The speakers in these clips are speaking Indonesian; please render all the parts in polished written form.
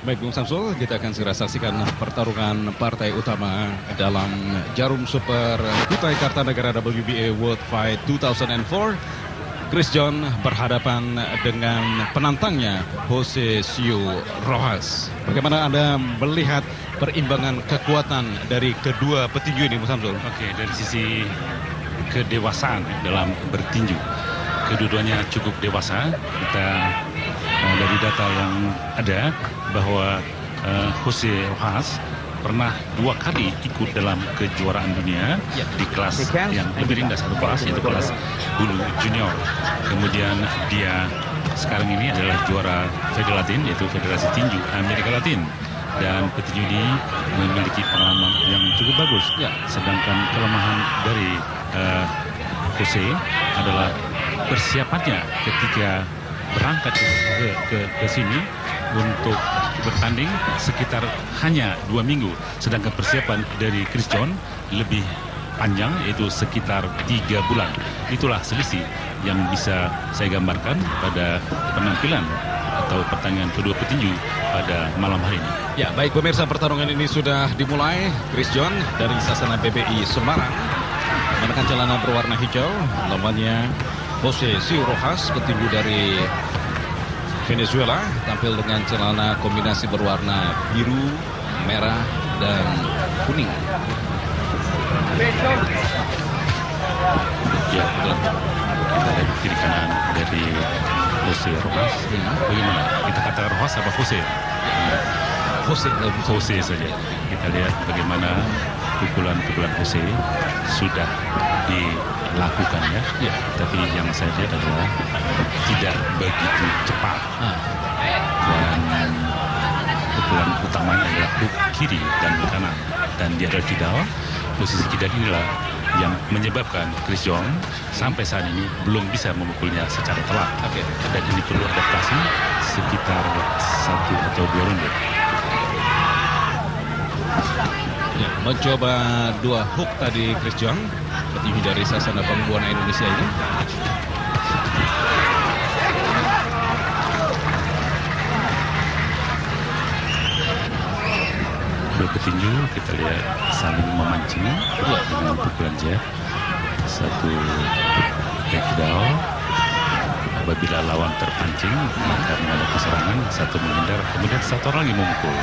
Baik, Bung Samsul, kita akan segera saksikan pertarungan partai utama dalam Jarum Super Kutai Kartanegara WBA World Fight 2004. Chris John berhadapan dengan penantangnya Jose Siu Rojas. Bagaimana Anda melihat perimbangan kekuatan dari kedua petinju ini, Bung Samsul? Oke, dari sisi kedewasaan dalam bertinju, kedua-duanya cukup dewasa. Kita dari data yang ada bahwa Jose Rojas pernah 2 kali ikut dalam kejuaraan dunia di kelas yang lebih rendah satu kelas, yaitu kelas bulu junior. Kemudian dia sekarang ini adalah juara Fedelatin, yaitu Federasi Tinju Amerika Latin. Dan petinju ini memiliki pengalaman yang cukup bagus. Sedangkan kelemahan dari Jose adalah persiapannya ketika berangkat ke sini untuk bertanding sekitar hanya 2 minggu. Sedangkan persiapan dari Chris John lebih panjang, yaitu sekitar 3 bulan. Itulah selisih yang bisa saya gambarkan pada penampilan atau pertandingan kedua petinju pada malam hari ini. Ya, baik pemirsa, pertarungan ini sudah dimulai. Chris John dari Sasana BBI Semarang mengenakan celana berwarna hijau. Lawannya Jose Siu Rojas, petinju dari Venezuela, tampil dengan celana kombinasi berwarna biru, merah, dan kuning. Ya, kita lihat kiri kanan dari Jose Rojas. Bagaimana? Kita katakan Rojas apa Jose? Jose saja. Kita lihat bagaimana pukulan-pukulan Jose sudah dilakukan ya. Tapi yang saya lihat adalah tidak begitu cepat. Dan pukulan utamanya adalah hook kiri dan kanan. Dan di adalah kidal. Posisi kidal inilah yang menyebabkan Chris John sampai saat ini belum bisa memukulnya secara telak. Dan ini perlu adaptasi sekitar 1 atau 2 ronde. Ya, mencoba 2 hook tadi Chris John, petinju dari Sasana Pembuana Indonesia ini. Dua petinju kita lihat saling memancing dengan pukulan jab. Satu takedown. Apabila lawan terpancing maka menghadapi serangan, satu menghindar, kemudian satu orang lagi memukul.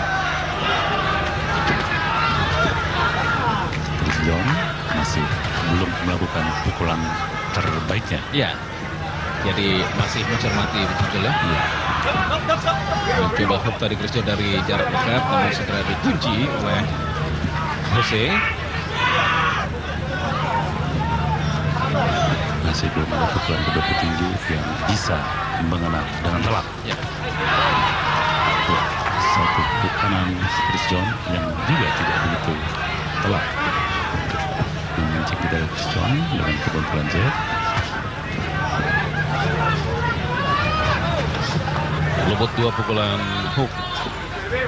Chris John masih belum melakukan pukulan terbaiknya. Ya, jadi masih mencermati betul ya. Mencoba hook tadi Chris John dari jarak dekat, namun segera dikunci oleh Jose. Masih belum ada pukulan kedua petinju yang bisa mengenai dengan telak. Satu pukulan Chris John yang juga tidak begitu telak. Memancing dari Chris John dengan pukulan jab. Luput 2 pukulan hook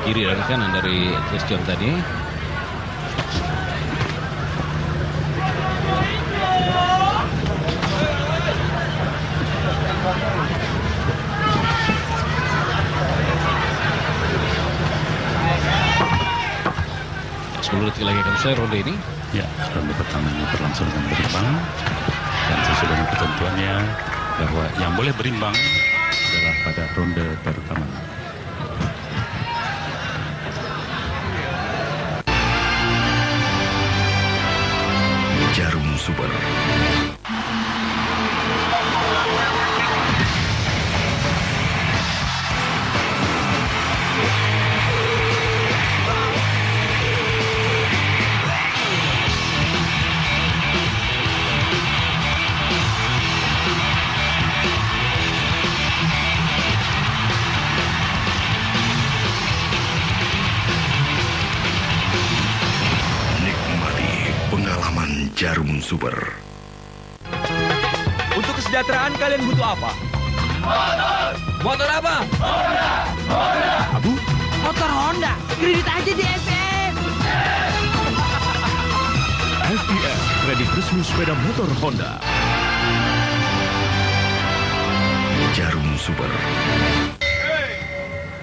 kiri dan kanan dari Chris John tadi. Detik lagi akan selesai ronde ini. Ya, ronde pertamanya berlangsung dengan berimbang. Dan sesuai dengan ketentuannya bahwa yang boleh berimbang adalah pada ronde pertama. Jarum Super. Jarum Super. Untuk kesejahteraan kalian butuh apa? Motor. Motor apa? Honda. Honda. Abu? Motor Honda. Kredit aja di FPM. FPM, kredit resmi sepeda motor Honda. Jarum Super.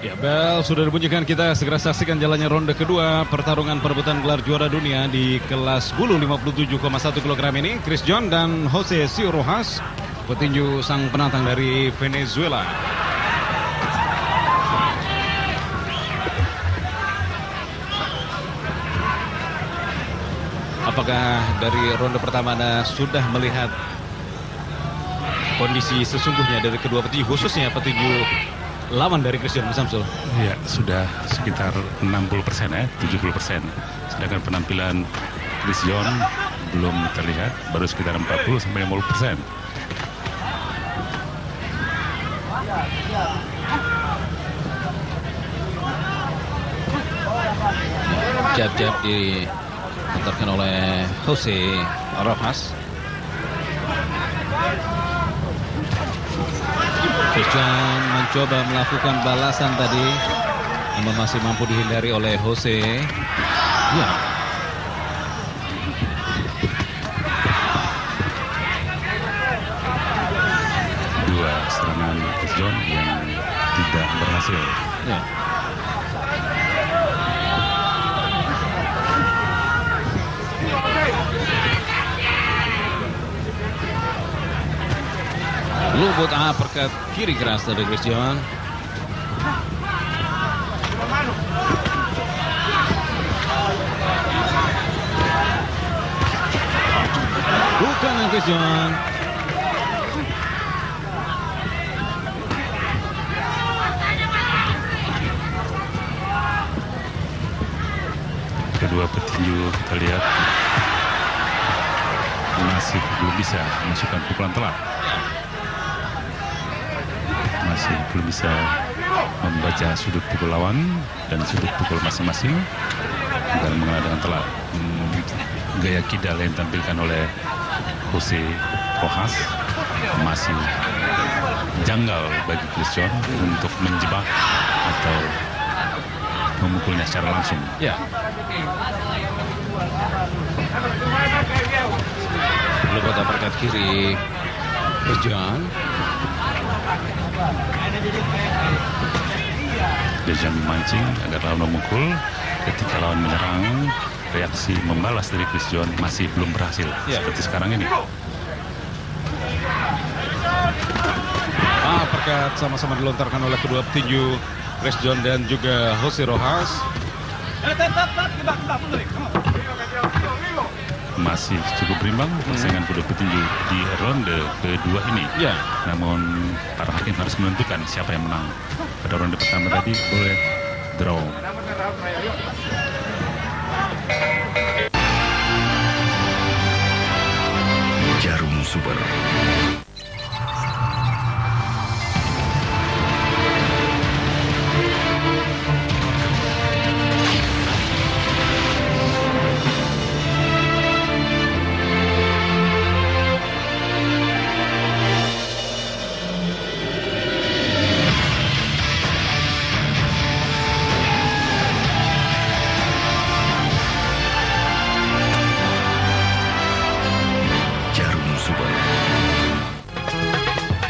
Ya, bel sudah dibunyikan, kita segera saksikan jalannya ronde kedua pertarungan perebutan gelar juara dunia di kelas bulu 57,1 kg ini. Chris John dan Jose Sio Rojas, petinju sang penantang dari Venezuela. Apakah dari ronde pertama Anda sudah melihat kondisi sesungguhnya dari kedua petinju, khususnya petinju lawan dari Chris John, Mas Samsul? Ya, sudah sekitar 60% ya, 70%. Sedangkan penampilan Chris John belum terlihat, baru sekitar 40-50%. Jab-jab diantarkan oleh Jose Rojas. Chris John mencoba melakukan balasan tadi, namun masih mampu dihindari oleh Jose. Ya. Dua serangan Chris John yang tidak berhasil. Ya. Lubut uppercut kiri keras dari Chris John. Bukan Chris John. Kedua petinju kita lihat masih belum bisa masukkan pukulan telak. Masih belum bisa membaca sudut pukul lawan dan sudut pukul masing-masing dan mengenal dengan telak. Gaya kidal yang ditampilkan oleh Jose Rojas masih janggal bagi Chris John untuk menjebak atau memukulnya secara langsung. Ya. Lubut uppercut kiri Chris John. Dia memancing agar lawan memukul. Ketika lawan menyerang, reaksi membalas dari Chris John masih belum berhasil. Ya. Seperti sekarang ini. Uppercut sama-sama dilontarkan oleh kedua petinju, Chris John dan juga Jose Rojas. Masih cukup berimbang persaingan kedua petinju di ronde kedua ini. Ya. Namun para hakim harus menentukan siapa yang menang. Pada ronde pertama tadi boleh draw. Jarum Super.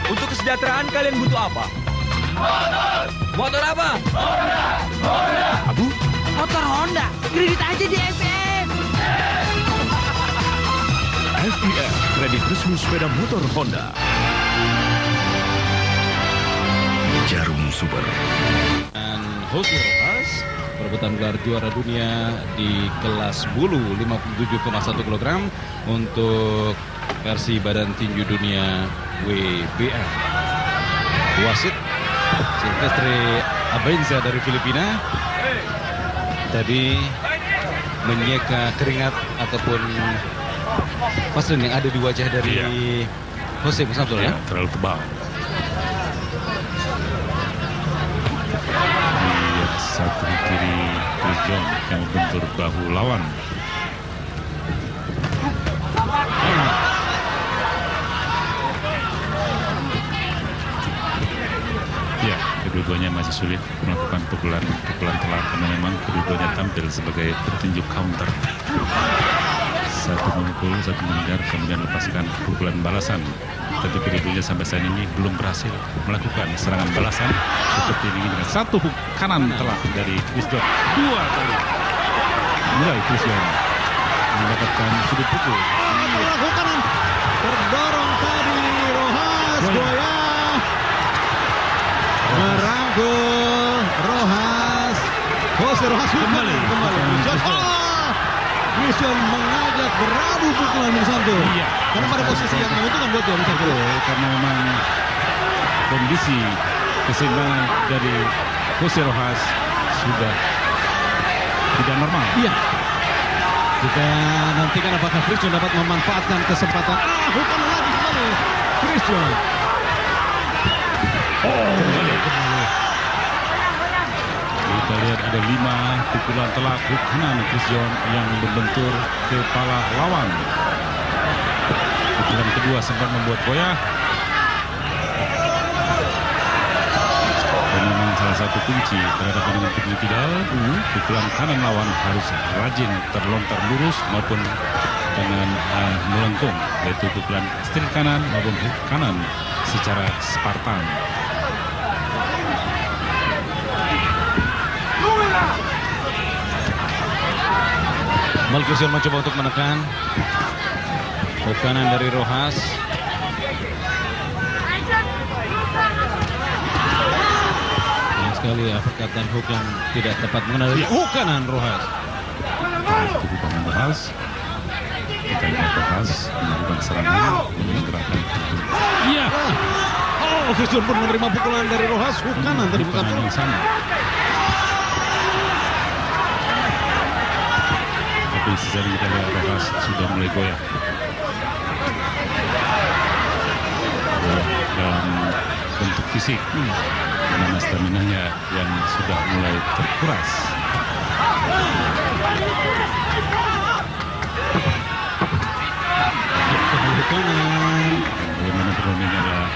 Untuk kesejahteraan kalian butuh apa? Motor. Motor apa? Honda. Honda. Abu, motor Honda. Kredit aja di FPM. FPM, kredit resmi sepeda motor Honda. Jarum Super. Dan Jose Rojas, perebutan gelar juara dunia di kelas bulu 57,1 kg untuk versi badan tinju dunia WBA. Wasit Silvestre Abenza dari Filipina tadi menyeka keringat ataupun vaselin yang ada di wajah dari Jose Samsul ya. Terlalu tebal. Lihat satu kiri Chris John yang membentur bahu lawan. Ya, kedua-duanya masih sulit melakukan pukulan telak karena memang kedua-duanya tampil sebagai petinju counter. Satu memukul, satu menghindar, kemudian lepaskan pukulan balasan. Tapi keduanya sampai saat ini belum berhasil melakukan serangan balasan seperti ini dengan satu kanan telak dari Chris John. 2 kali. Mulai Chris John mendapatkan sudut pukul. Kanan terdorong tadi Rojas goyah merangkul Rojas. Jose Rojas kembali. Christian mengajak beradu pukulan Musanto. Iya. Karena pada posisi yang menguntungkan buat dia Musanto. Karena memang kondisi keseimbangan dari Jose Rojas sudah tidak normal. Iya. Kita nantikan apakah Christian dapat memanfaatkan kesempatan. Bukan lagi kembali Christian. Kembali. Kita lihat ada 5 pukulan telak hook kanan Christian yang membentur kepala lawan. Pukulan kedua sempat membuat goyah. Dan memang salah satu kunci terhadap dengan Putri Kidal, pukulan kanan lawan harus rajin terlontar lurus maupun dengan melengkung, yaitu pukulan straight kanan maupun hook kanan secara Spartan. Christian mencoba untuk menekan hook kanan dari Rojas. Yang sekali uppercut dan hook yang tidak tepat mengenai hook kanan Rojas. Kedudukan Rojas. Kita lihat Rojas melakukan serangan menggerakkan. Iya. Christian pun menerima pukulan dari Rojas hook kanan tadi bukan yang sama. Tapi sejauh kita lihat Rojas sudah mulai goyah. Dalam bentuk fisik, mana staminanya yang sudah mulai terkuras. Bagaimana perundingan adalah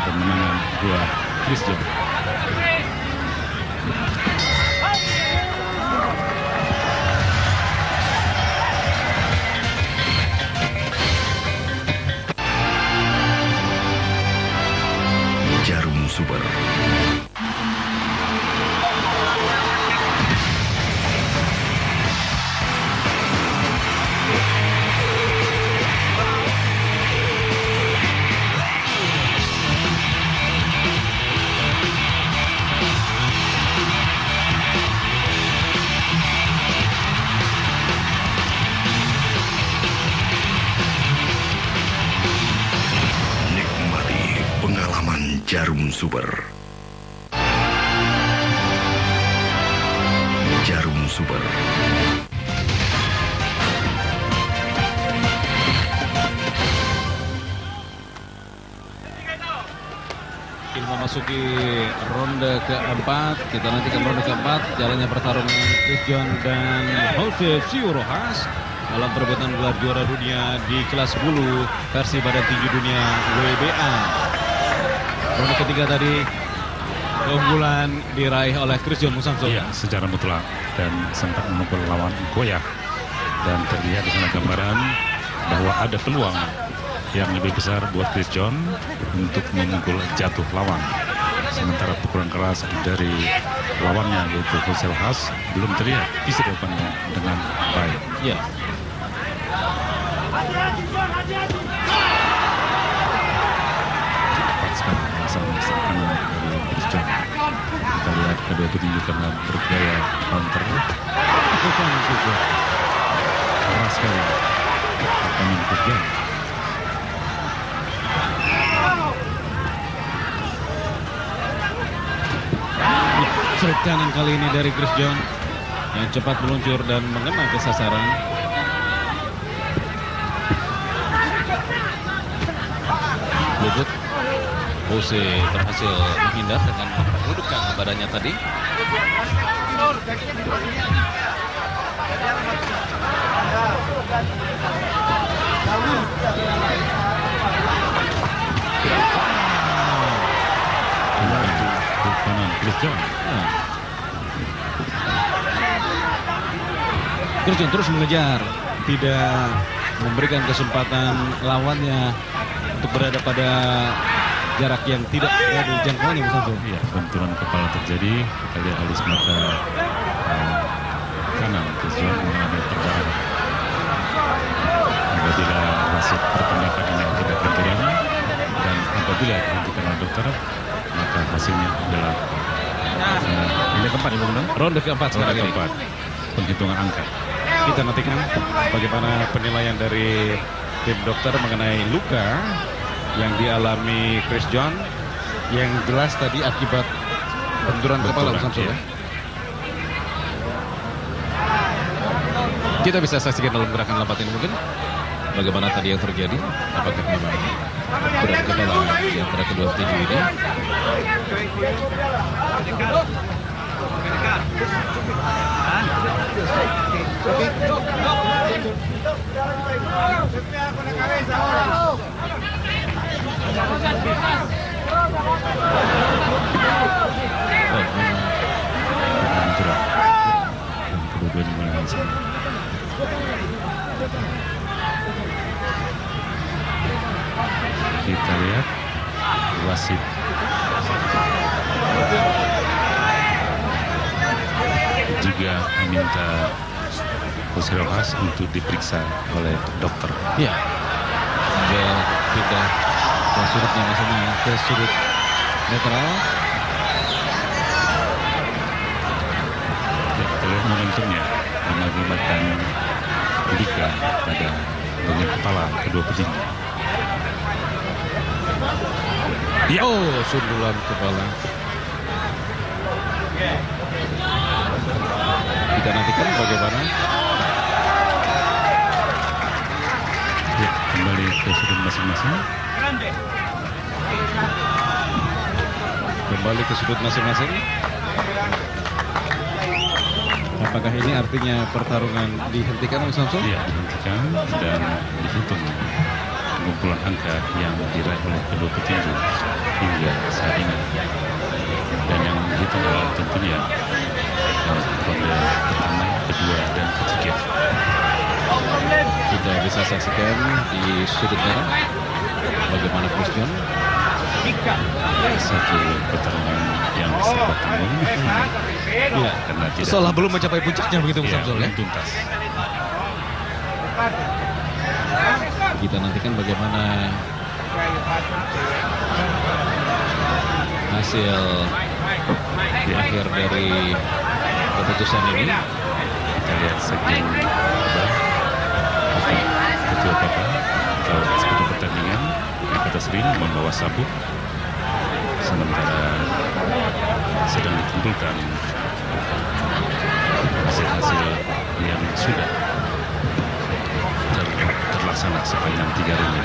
kemenangan buat Christian. Jarum Super. Nikmati pengalaman Jarum Super. Jarum Super. Memasuki ronde keempat, kita nantikan ronde keempat jalannya pertarungan Christian dan Jose Rojas dalam perebutan gelar juara dunia di kelas bulu versi badan tinggi dunia WBA. Ronde ketiga tadi keunggulan diraih oleh Christian Musanto. Iya, secara mutlak dan sempat memukul lawan goyah. Dan terlihat di sana gambaran bahwa ada peluang yang lebih besar buat Christian untuk memukul jatuh lawan. Sementara pukulan keras dari lawannya yaitu Jose Rojas belum terlihat bisa dilakukannya dengan baik. Ya. Cepat sekali serangan dari Christian. Kita lihat kedua petinju karena bergaya counter. Keras sekali. Tekanan Christian. Straight kanan kali ini dari Christian yang cepat meluncur dan mengena ke sasaran. Lutut Jose berhasil menghindar dengan memperdudukan badannya tadi. Kanan Christian. Christian terus mengejar, tidak memberikan kesempatan lawannya untuk berada pada jarak yang tidak dijangkaunya, Mas Samsul. Iya, benturan kepala terjadi. Kita lihat alis mata kanan Chris John mengalami perdarahan. Apabila wasit berpendapat ini tidak benturan dan apabila dihentikan oleh dokter, maka hasilnya adalah ini keempat ya, Bung Don? Ronde keempat Ronde sekarang ini. keempat. Penghitungan angka. Kita nantikan bagaimana penilaian dari tim dokter mengenai luka yang dialami Chris John, yang jelas tadi akibat benturan kepala, Mas Samsul, iya. ya. Kita bisa saksikan dalam gerakan lambat ini mungkin bagaimana tadi yang terjadi. Apakah memang benturan kepala di antara kedua tinju ini? Oh, Benturan. Dan kedua-duanya melawan sama. Kita lihat wasit juga meminta Jose Rojas untuk diperiksa oleh dokter. ya. Dia pindah ke sudutnya masing-masing, ke sudut netral. Ya, kita lihat momentumnya mengakibatkan luka pada bagian kepala kedua petinju. Ya. Oh, sundulan kepala. Kita nantikan bagaimana. Ya, kembali ke sudut masing-masing. Kembali ke sudut masing-masing. Apakah ini artinya pertarungan dihentikan, Mas Samsul? Ya, dihentikan dan dihitung pengumpulan angka yang diraih oleh kedua petinju hingga saat ini. Dan yang dihitung adalah tentunya ronde pertama, kedua, dan ketiga. Kita bisa saksikan di sudut merah bagaimana Chris John. Satu pertarungan yang sangat tanggung. Ya, Karena tidak seolah belum mencapai puncaknya begitu, Mas ya, Samsul, ya. belum tuntas. Kita nantikan bagaimana hasil di akhir dari keputusan ini. Kita lihat sekjen ketua Papa atau eksekutif pertandingan Kota Sering membawa sabuk, sementara sedang dikumpulkan hasil-hasil yang sudah terlaksana sepanjang 3 ronde.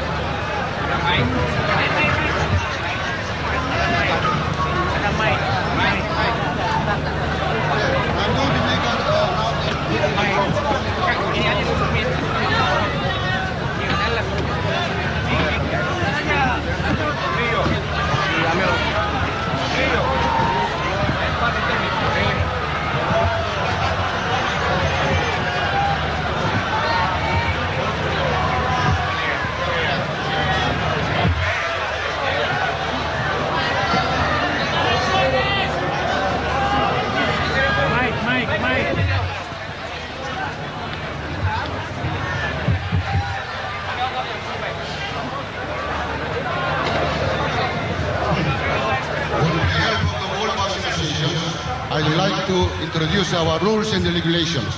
I'd like to introduce our rules and regulations.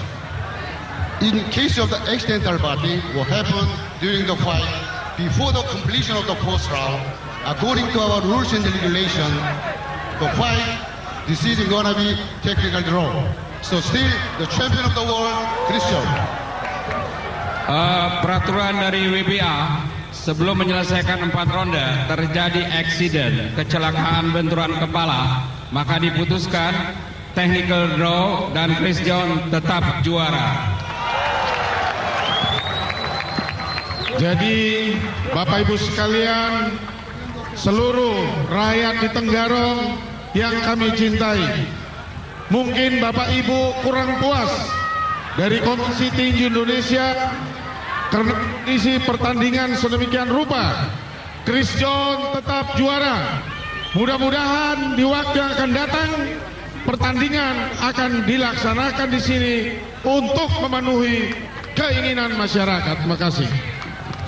In case of the accidental batting, what happened during the fight before the completion of the first round, according to our rules and regulation, the fight decision gonna be technical draw. So still the champion of the world, Chris John. Peraturan dari WBA, sebelum menyelesaikan 4 ronde terjadi eksiden, kecelakaan benturan kepala, maka diputuskan technical draw dan Chris John tetap juara. Jadi Bapak Ibu sekalian, seluruh rakyat di Tenggarong yang kami cintai, mungkin Bapak Ibu kurang puas dari kompetisi tinju Indonesia karena isi pertandingan sedemikian rupa, Chris John tetap juara. Mudah-mudahan di waktu yang akan datang pertandingan akan dilaksanakan di sini untuk memenuhi keinginan masyarakat. Terima kasih.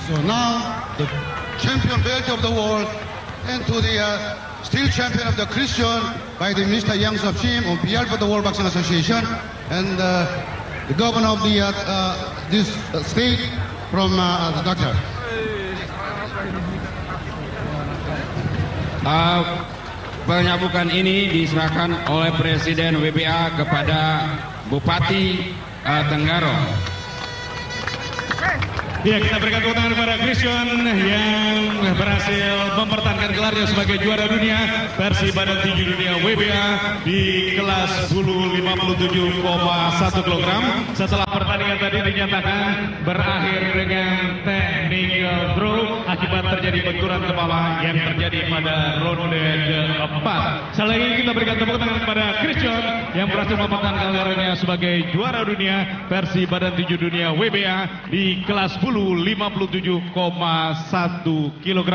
So now the champion belt of the world and to the still champion of the Christian by the Mr. Yang Sub-Chim on behalf of the World Boxing Association and the governor of the this state from the doctor. Penyambutan ini diserahkan oleh Presiden WBA kepada Bupati Tenggarong. Ya, kita berikan tepuk tangan kepada Christian yang berhasil mempertahankan gelarnya sebagai juara dunia versi badan tinggi dunia WBA di kelas bulu 57,1 kg. Setelah pertandingan tadi dinyatakan berakhir dengan technical draw akibat terjadi benturan kepala yang terjadi pada ronde keempat. Sekali lagi kita berikan tepuk tangan kepada Christian yang berhasil mempertahankan gelarnya sebagai juara dunia versi badan tinggi dunia WBA di kelas bulu 57,1 kg.